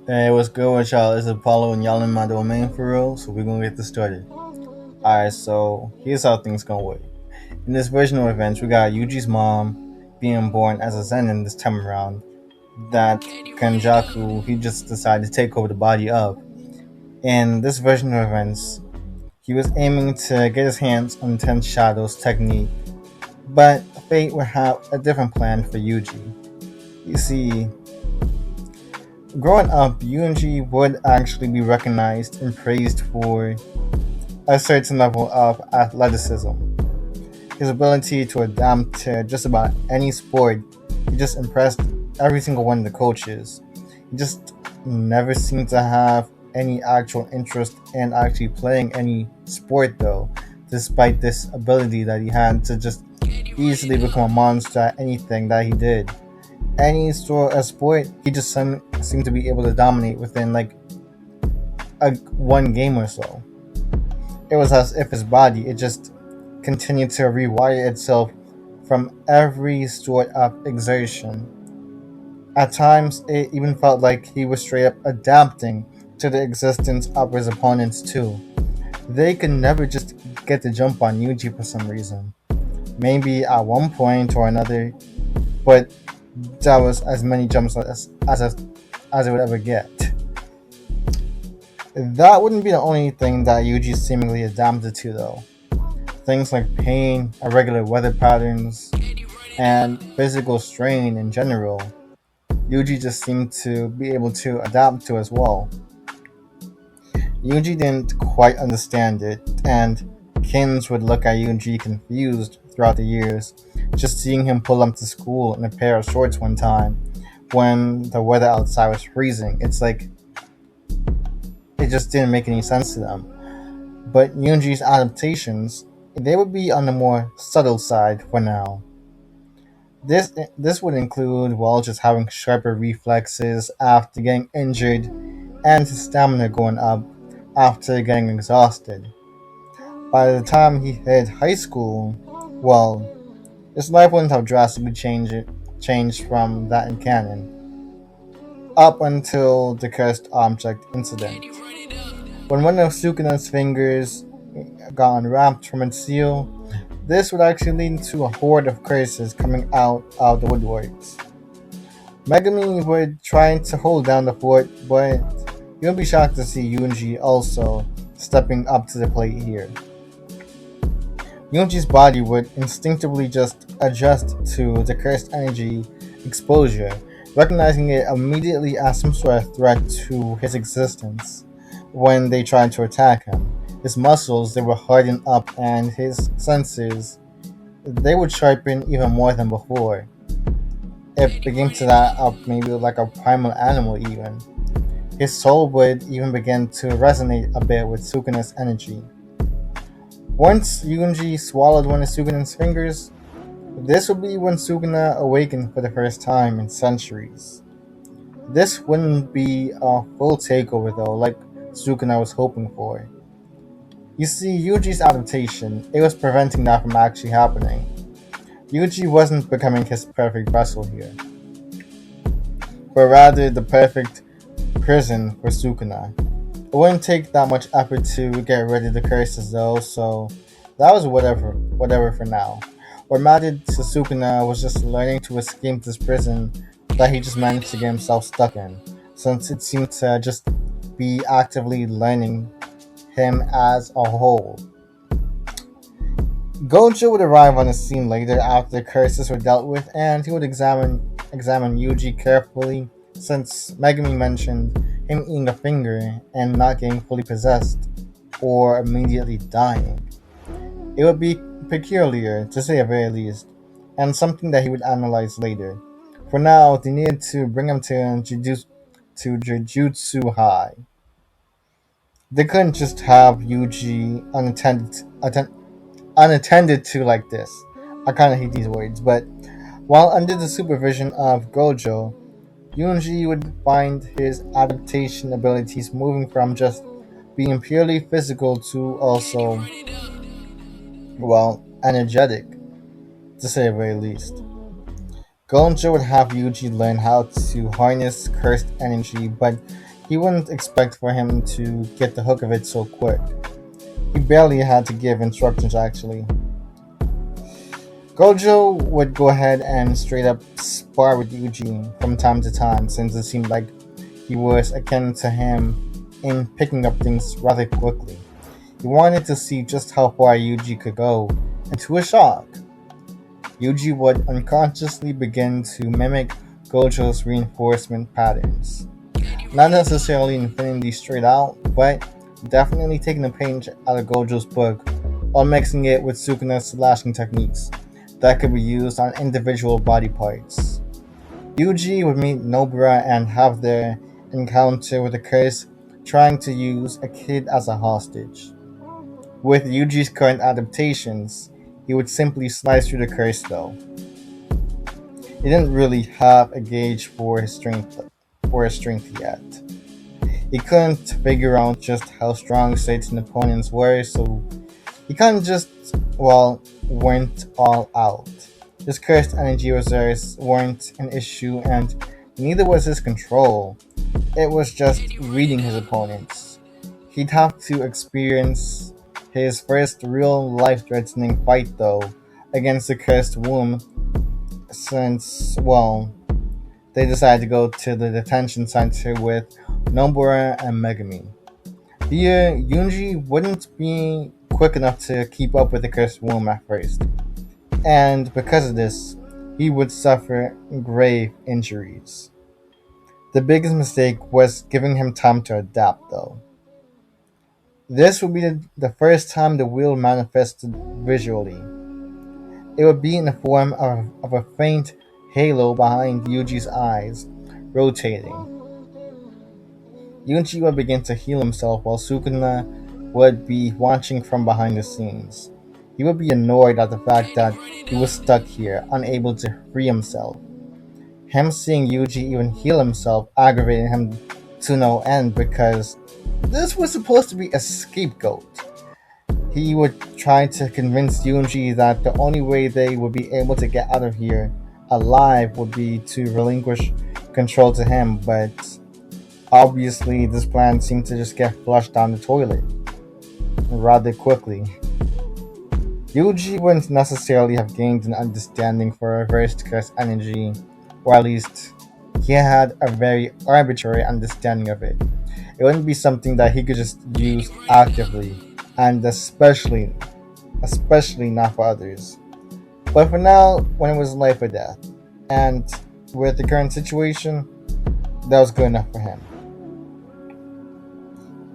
Hey, what's good with y'all? It's Apollo and y'all in my domain for real, so we're gonna get this started. Alright, so here's how things gonna work. In this version of events, we got Yuji's mom being born as a Zenin this time around. That Kanjaku, he just decided to take over the body of. In this version of events, he was aiming to get his hands on Ten Shadows technique, but fate would have a different plan for Yuji. You see, growing up, Yuji would actually be recognized and praised for a certain level of athleticism. His ability to adapt to just about any sport, he just impressed every single one of the coaches. He just never seemed to have any actual interest in actually playing any sport though, despite this ability that he had to just easily become a monster at anything that he did. Any sort of sport, he just seemed to be able to dominate within like one game or so. It was as if his body it just continued to rewire itself from every sort of exertion. At times, it even felt like he was straight up adapting to the existence of his opponents too. They could never just get the jump on Yuji for some reason. Maybe at one point or another, but that was as many jumps as it would ever get. That wouldn't be the only thing that Yuji seemingly adapted to though. Things like pain, irregular weather patterns, and physical strain in general, Yuji just seemed to be able to adapt to as well. Yuji didn't quite understand it, and Kins would look at Yuji confused throughout the years, just seeing him pull up to school in a pair of shorts one time when the weather outside was freezing. It's like it just didn't make any sense to them. But Yuji's adaptations, they would be on the more subtle side for now. This would include well just having sharper reflexes after getting injured and his stamina going up after getting exhausted. By the time he hit high school, well, his life wouldn't have drastically changed from that in canon, up until the cursed object incident. When one of Sukuna's fingers got unwrapped from its seal, this would actually lead to a horde of curses coming out of the woodworks. Megami would try to hold down the fort, but you'll be shocked to see Yuji also stepping up to the plate here. Yuji's body would instinctively just adjust to the cursed energy exposure, recognizing it immediately as some sort of threat to his existence. When they tried to attack him, his muscles they were hardened up and his senses they would sharpen even more than before. It began to that of maybe like a primal animal even. His soul would even begin to resonate a bit with Sukuna's energy. Once Yunji swallowed one of Sukuna's fingers, this would be when Sukuna awakened for the first time in centuries. This wouldn't be a full takeover though, like Sukuna was hoping for. You see, Yuji's adaptation, it was preventing that from actually happening. Yuji wasn't becoming his perfect vessel here, but rather the perfect prison for Sukuna. It wouldn't take that much effort to get rid of the curses though, so that was whatever for now. What mattered to Sukuna was just learning to escape this prison that he just managed to get himself stuck in, since it seemed to just be actively learning him as a whole. Gojo would arrive on the scene later after the curses were dealt with, and he would examine Yuji carefully, since Megami mentioned him eating a finger and not getting fully possessed or immediately dying. It would be peculiar, to say the very least, and something that he would analyze later. For now, they needed to bring him to Jujutsu High. They couldn't just have Yuji unattended to like this. I kind of hate these words, but while under the supervision of Gojo, Yunji would find his adaptation abilities moving from just being purely physical to also, well, energetic, to say the very least. Gojo would have Yuji learn how to harness cursed energy, but he wouldn't expect for him to get the hook of it so quick. He barely had to give instructions actually. Gojo would go ahead and straight up spar with Yuji from time to time since it seemed like he was akin to him in picking up things rather quickly. He wanted to see just how far Yuji could go, and to his shock, Yuji would unconsciously begin to mimic Gojo's reinforcement patterns. Not necessarily infinity straight out, but definitely taking a page out of Gojo's book while mixing it with Sukuna's slashing techniques that could be used on individual body parts. Yuji would meet Nobara and have their encounter with the curse trying to use a kid as a hostage. With Yuji's current adaptations, he would simply slice through the curse though. He didn't really have a gauge for his strength yet. He couldn't figure out just how strong certain opponents were, so he kind of just, went all out. His cursed energy reserves weren't an issue, and neither was his control. It was just reading his opponents. He'd have to experience his first real life threatening fight, though, against the cursed womb, since, they decided to go to the detention center with Nobara and Megami. Here, Yunji wouldn't be quick enough to keep up with the cursed womb at first, and because of this, he would suffer grave injuries. The biggest mistake was giving him time to adapt, though. This would be the first time the wheel manifested visually. It would be in the form of a faint halo behind Yuji's eyes, rotating. Yuji would begin to heal himself while Sukuna would be watching from behind the scenes. He would be annoyed at the fact that he was stuck here, unable to free himself. Him seeing Yuji even heal himself aggravated him to no end because this was supposed to be a scapegoat. He would try to convince Yuji that the only way they would be able to get out of here alive would be to relinquish control to him, but obviously this plan seemed to just get flushed down the toilet rather quickly. Yuji wouldn't necessarily have gained an understanding for reversed curse energy, or at least he had a very arbitrary understanding of it. It wouldn't be something that he could just use actively, and especially not for others. But for now, when it was life or death, and with the current situation, that was good enough for him.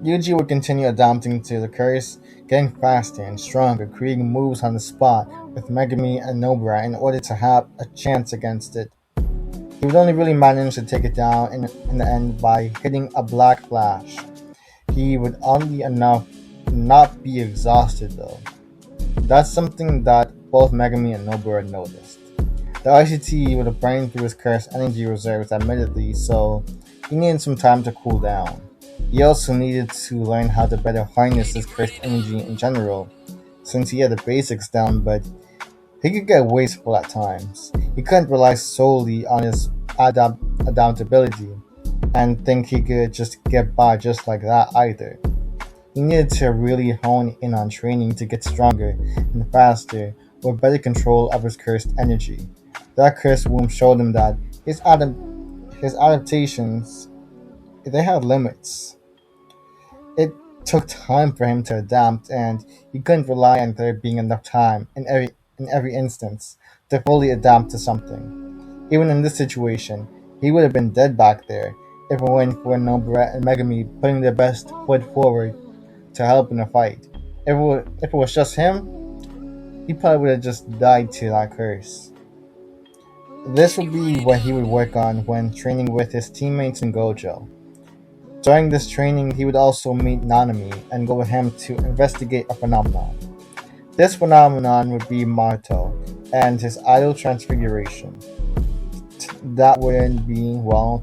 Yuji would continue adapting to the curse, getting faster and stronger, creating moves on the spot with Megami and Nobara in order to have a chance against it. He would only really manage to take it down in the end by hitting a black flash. He would oddly enough not be exhausted though. That's something that both Megami and Nobara noticed. The ICT would have burned through his cursed energy reserves admittedly, so he needed some time to cool down. He also needed to learn how to better harness his cursed energy in general, since he had the basics down, but he could get wasteful at times. He couldn't rely solely on his adaptability and think he could just get by just like that either. He needed to really hone in on training to get stronger and faster with better control of his cursed energy. That cursed womb showed him that his adaptations, they had limits. It took time for him to adapt, and he couldn't rely on there being enough time in every instance to fully adapt to something. Even in this situation, he would have been dead back there if it weren't for Nobara and Megami putting their best foot forward to help in the fight. If it was just him, he probably would have just died to that curse. This would be what he would work on when training with his teammates in Gojo. During this training, he would also meet Nanami and go with him to investigate a phenomenon. This phenomenon would be Marto and his idol transfiguration. That would be,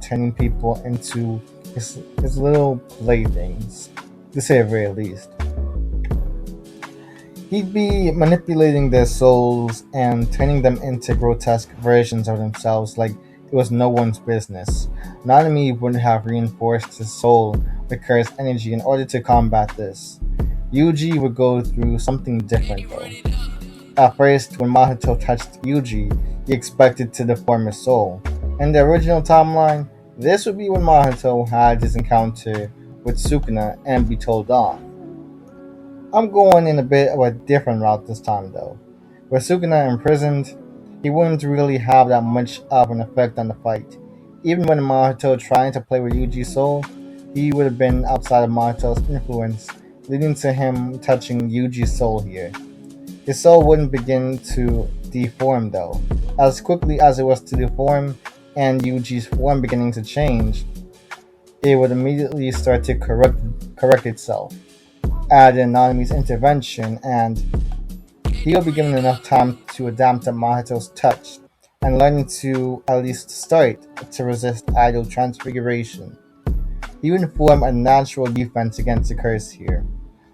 turning people into his little playthings, to say the very least. He'd be manipulating their souls and turning them into grotesque versions of themselves, like he it was no one's business. Nanami would have reinforced his soul with cursed energy in order to combat this. Yuji would go through something different though. At first, when Mahito touched Yuji, he expected to deform his soul. In the original timeline, this would be when Mahito had his encounter with Sukuna and be told off. I'm going in a bit of a different route this time though. With Sukuna imprisoned, he wouldn't really have that much of an effect on the fight. Even when Mahito tried to play with Yuji's soul, he would have been outside of Mahito's influence, leading to him touching Yuji's soul here. His soul wouldn't begin to deform though. As quickly as it was to deform and Yuji's form beginning to change, it would immediately start to correct itself. Add in Nanami's intervention, and he will be given enough time to adapt to Mahito's touch and learning to at least start to resist idol transfiguration. He would form a natural defense against the curse here.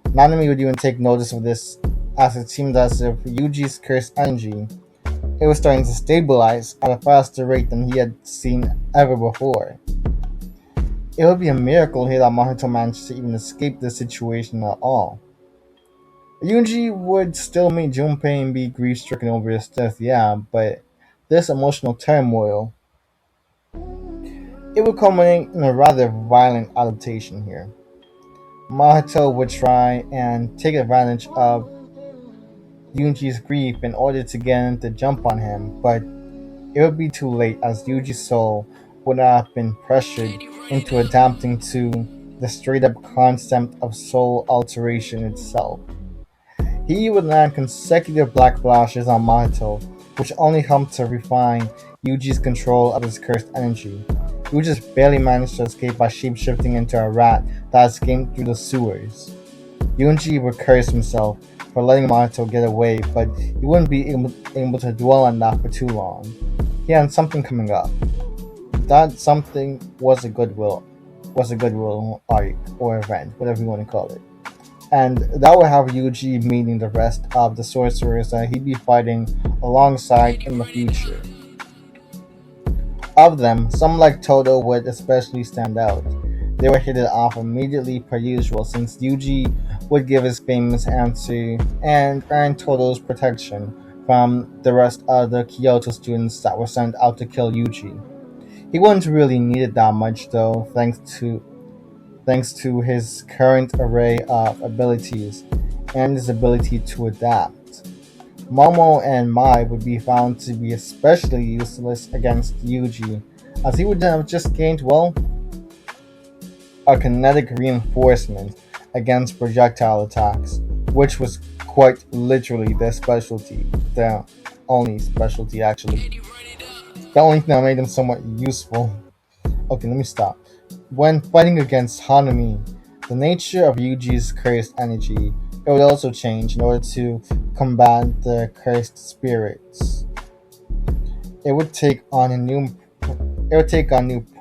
Nanami would even take notice of this as it seemed as if Yuji's cursed energy it was starting to stabilize at a faster rate than he had seen ever before. It would be a miracle here that Mahito managed to even escape this situation at all. Yuji would still make Junpei and be grief-stricken over his death, yeah, but this emotional turmoil, it would culminate in a rather violent adaptation here. Mahito would try and take advantage of Yuji's grief in order to get him to jump on him, but it would be too late as Yuji's soul would have been pressured into adapting to the straight up concept of soul alteration itself. He would land consecutive black flashes on Mahito, which only helped to refine Yuji's control of his cursed energy. Yuji just barely managed to escape by shapeshifting into a rat that escaped through the sewers. Yuji would curse himself for letting Mahito get away, but he wouldn't be able to dwell on that for too long. He had something coming up. That something was a goodwill arc or event, whatever you want to call it. And that would have Yuji meeting the rest of the sorcerers that he'd be fighting alongside in the future. Of them, some like Todo would especially stand out. They were hit off immediately per usual since Yuji would give his famous answer and earn Todo's protection from the rest of the Kyoto students that were sent out to kill Yuji. He wouldn't really need it that much though, thanks to his current array of abilities and his ability to adapt. Momo and Mai would be found to be especially useless against Yuji, as he would have just gained, well, a kinetic reinforcement against projectile attacks, which was quite literally their specialty, their only specialty actually. The only thing that made them somewhat useful. Okay, let me stop. When fighting against Hanami, the nature of Yuji's cursed energy it would also change in order to combat the cursed spirits. It would take on new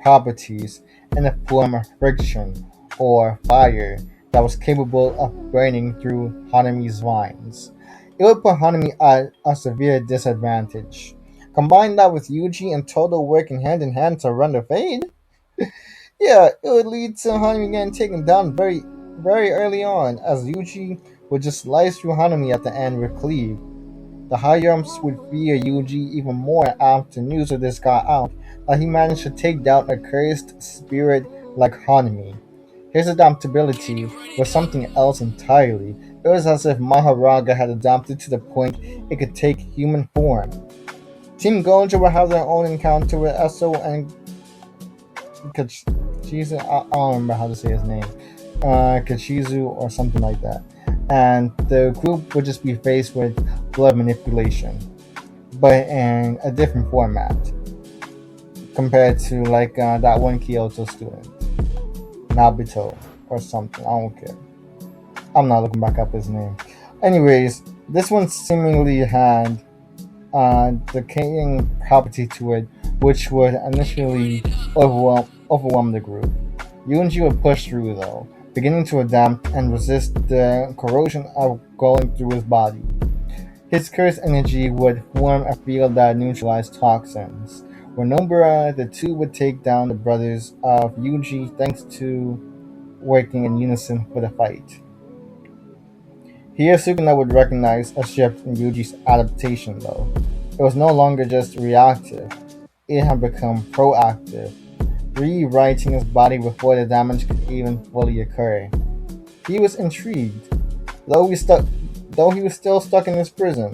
properties in the form of friction or fire that was capable of burning through Hanami's vines. It would put Hanami at a severe disadvantage. Combine that with Yuji and Todo working hand in hand to run the fade, yeah, it would lead to Hanami getting taken down very early on, as Yuji would just slice through Hanami at the end with cleave. The higher-ups would fear Yuji even more after news of this got out that he managed to take down a cursed spirit like Hanami. His adaptability was something else entirely. It was as if Mahoraga had adapted to the point it could take human form. Team Gojo will have their own encounter with Eso and Kachizu. I don't remember how to say his name. Kachizu or something like that. And the group would just be faced with blood manipulation, but in a different format compared to like that one Kyoto student, Nabito or something. I don't care. I'm not looking back up his name. Anyways, this one seemingly had the decaying property to it, which would initially overwhelm the group. Yuji would push through though, beginning to adapt and resist the corrosion of going through his body. His cursed energy would form a field that neutralized toxins, For Nobara, the two would take down the brothers of Yuji thanks to working in unison for the fight. Here, Sukuna would recognize a shift in Yuji's adaptation, though. It was no longer just reactive, it had become proactive, rewriting his body before the damage could even fully occur. He was intrigued, though though he was still stuck in his prison.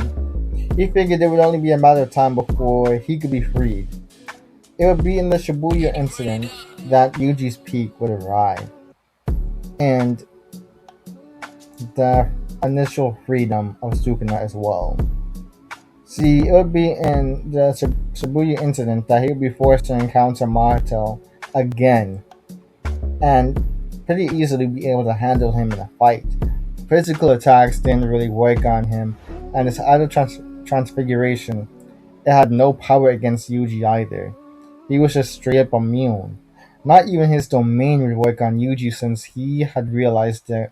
He figured it would only be a matter of time before he could be freed. It would be in the Shibuya incident that Yuji's peak would arrive, and the initial freedom of Sukuna as well. See, it would be in the Shibuya incident that he would be forced to encounter Mahito again, and pretty easily be able to handle him in a fight. Physical attacks didn't really work on him, and his idle transfiguration, it had no power against Yuji either. He was just straight up immune. Not even his domain would work on Yuji since he had realized that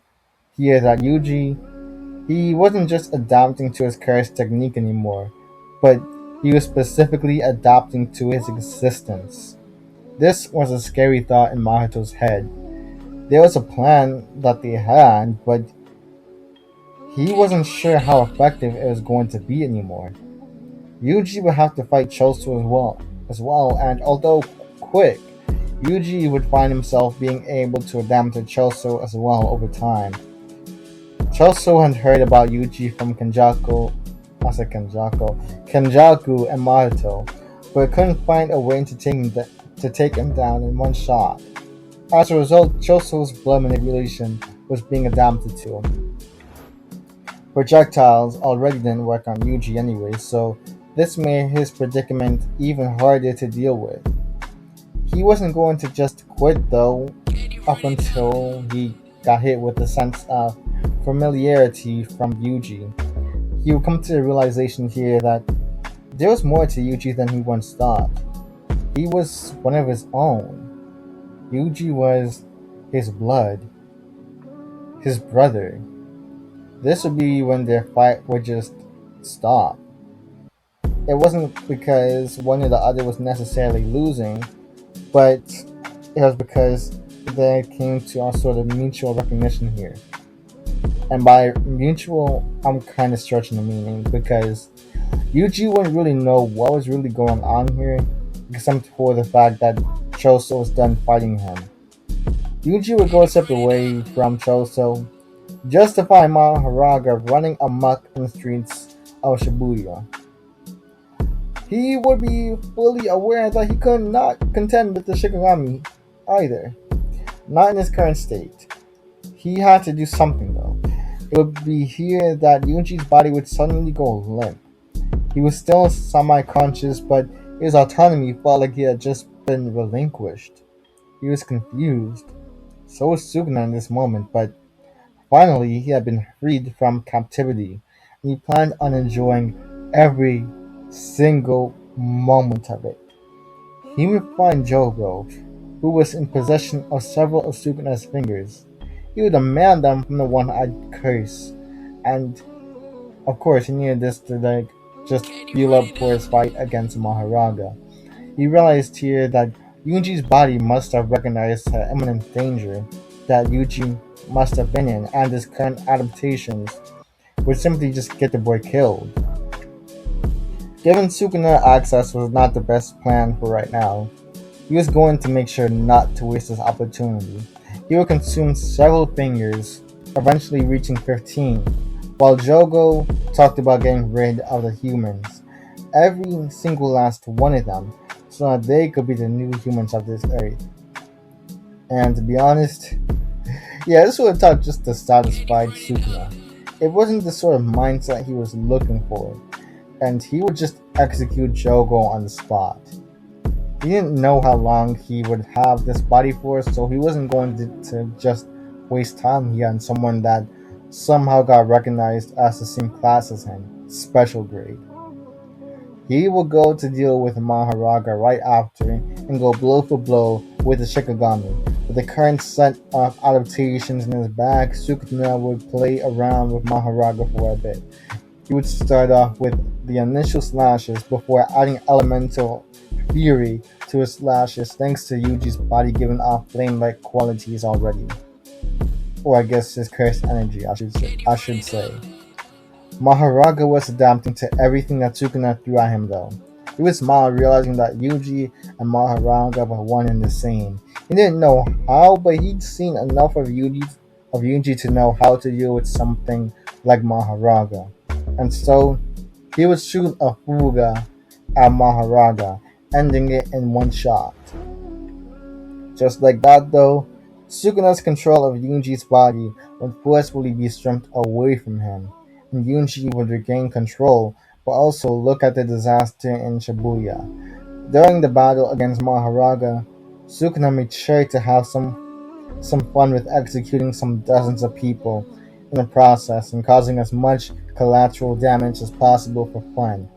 here that Yuji, he wasn't just adapting to his cursed technique anymore, but he was specifically adapting to his existence. This was a scary thought in Mahito's head. There was a plan that they had, but he wasn't sure how effective it was going to be anymore. Yuji would have to fight Choso as well, and although quick, Yuji would find himself being able to adapt to Choso as well over time. Choso had heard about Yuji from Kenjaku and Mahito, but couldn't find a way to take him down in one shot. As a result, Choso's blood manipulation was being adapted to him. Projectiles already didn't work on Yuji anyway, so this made his predicament even harder to deal with. He wasn't going to just quit though, up until he got hit with a sense of familiarity from Yuji. He would come to the realization here that there was more to Yuji than he once thought. He was one of his own. Yuji was his blood, his brother. This would be when their fight would just stop. It wasn't because one or the other was necessarily losing, but it was because they came to a sort of mutual recognition here. And by mutual, I'm kind of stretching the meaning because Yuji wouldn't really know what was really going on here, except for the fact that Choso was done fighting him. Yuji would go a separate way from Choso, just to find Mahoraga running amok in the streets of Shibuya. He would be fully aware that he could not contend with the Shikigami either, not in his current state. He had to do something though. It would be here that Yuji's body would suddenly go limp. He was still semi-conscious, but his autonomy felt like he had just been relinquished. He was confused. So was Sukuna in this moment, but finally he had been freed from captivity, and he planned on enjoying every single moment of it. He would find Jogo, who was in possession of several of Sukuna's fingers. He would demand them from the one-eyed curse, and of course he needed this to just fuel up for his fight against Mahoraga. He realized here that Yuji's body must have recognized the imminent danger that Yuji must have been in, and his current adaptations would simply just get the boy killed. Giving Sukuna access was not the best plan for right now. He was going to make sure not to waste this opportunity. He would consume several fingers, eventually reaching 15, while Jogo talked about getting rid of the humans, every single last one of them, so that they could be the new humans of this earth. And to be honest, yeah, this would have taught just the satisfied Sukuna. It wasn't the sort of mindset he was looking for, and he would just execute Jogo on the spot. He didn't know how long he would have this body for, so he wasn't going to just waste time here on someone that somehow got recognized as the same class as him, special grade. He will go to deal with Mahoraga right after and go blow for blow with the Shikigami. With the current set of adaptations in his bag, Sukuna would play around with Mahoraga for a bit. He would start off with the initial slashes before adding elemental fury to his lashes thanks to Yuji's body giving off flame-like qualities already. Or I guess his cursed energy, I should say. Mahoraga was adapting to everything that Sukuna threw at him though. He would smile realizing that Yuji and Mahoraga were one and the same. He didn't know how, but he'd seen enough of Yuji to know how to deal with something like Mahoraga. And so he would shoot a Fuga at Mahoraga, ending it in one shot. Just like that though, Sukuna's control of Yuji's body would forcefully be stripped away from him, and Yuji would regain control, but also look at the disaster in Shibuya. During the battle against Mahoraga, Sukuna made sure to have some fun with executing some dozens of people in the process and causing as much collateral damage as possible for fun.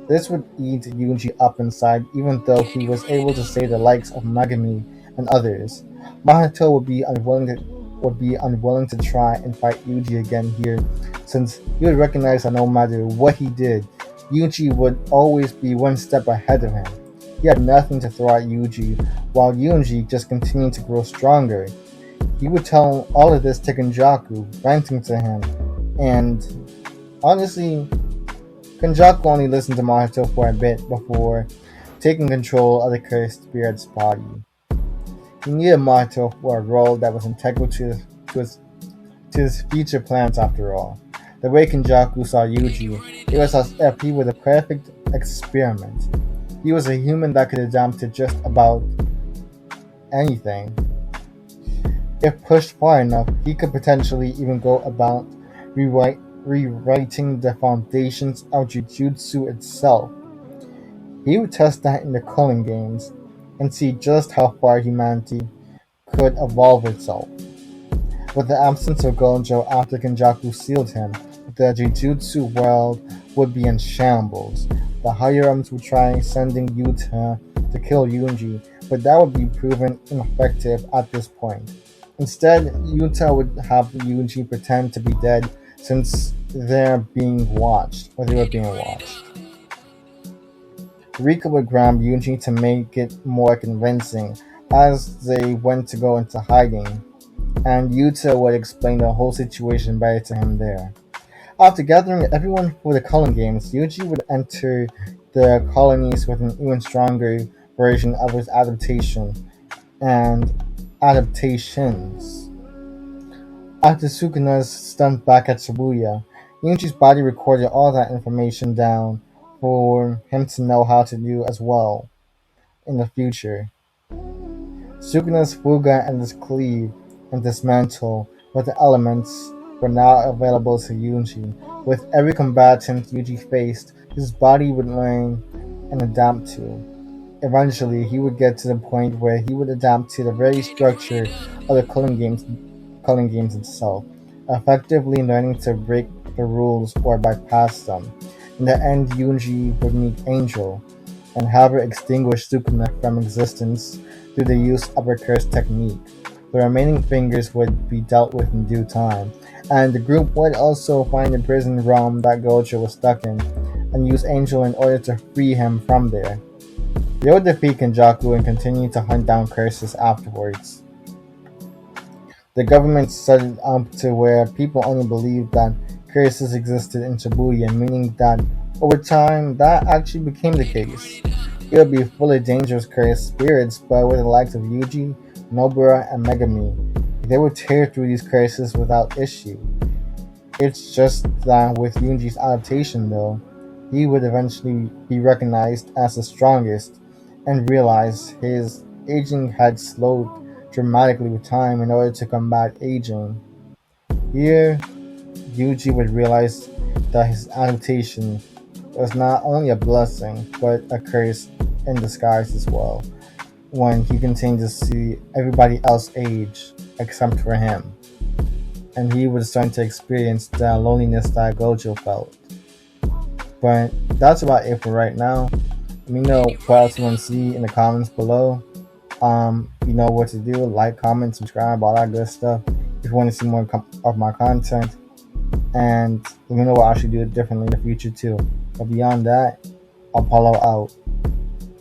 This would eat Yuji up inside, even though he was able to save the likes of Megami and others. Mahito would be unwilling to try and fight Yuji again here, since he would recognize that no matter what he did, Yuji would always be one step ahead of him. He had nothing to throw at Yuji, while Yuji just continued to grow stronger. He would tell all of this to Kenjaku, ranting to him, and honestly, Kenjaku only listened to Mahito for a bit before taking control of the cursed spirit's body. He needed Mahito for a role that was integral to his future plans after all. The way Kenjaku saw Yuji, it was as if he were the perfect experiment. He was a human that could adapt to just about anything. If pushed far enough, he could potentially even go about rewriting the foundations of Jujutsu itself. He would test that in the Culling games and see just how far humanity could evolve itself. With the absence of Gojo after Kenjaku sealed him, the Jujutsu world would be in shambles. The higher-ups would try sending Yuta to kill Yuji, but that would be proven ineffective at this point. Instead, Yuta would have Yuji pretend to be dead since they were being watched. Rika would grab Yuji to make it more convincing as they went to go into hiding, and Yuta would explain the whole situation better to him there. After gathering everyone for the Culling Games, Yuji would enter the colonies with an even stronger version of his adaptation and adaptations. After Sukuna's stunt back at Shibuya, Yuji's body recorded all that information down for him to know how to do as well in the future. Sukuna's Fuga and his cleave and dismantle with the elements were now available to Yuji. With every combatant Yuji faced, his body would learn and adapt to. Eventually, he would get to the point where he would adapt to the very structure of the Culling Games itself, effectively learning to break the rules or bypass them. In the end, Yuji would meet Angel and have her extinguish Sukuna from existence through the use of her curse technique. The remaining fingers would be dealt with in due time, and the group would also find the prison realm that Gojo was stuck in and use Angel in order to free him from there. They would defeat Kenjaku and continue to hunt down curses afterwards. The government set it up to where people only believed that curses existed in Shibuya, meaning that over time that actually became the case. It would be full of dangerous cursed spirits, but with the likes of Yuji, Nobara, and Megami, they would tear through these curses without issue. It's just that with Yuji's adaptation though, he would eventually be recognized as the strongest and realize his aging had slowed dramatically with time in order to combat aging. Here, Yuji would realize that his adaptation was not only a blessing, but a curse in disguise as well, when he continued to see everybody else age except for him, and he was starting to experience the loneliness that Gojo felt. But that's about it for right now. Let me know what else you want to see in the comments below. You know what to do: like, comment, subscribe, all that good stuff. If you want to see more of my content, and let me know what I should do differently in the future too. But beyond that, Apollo out.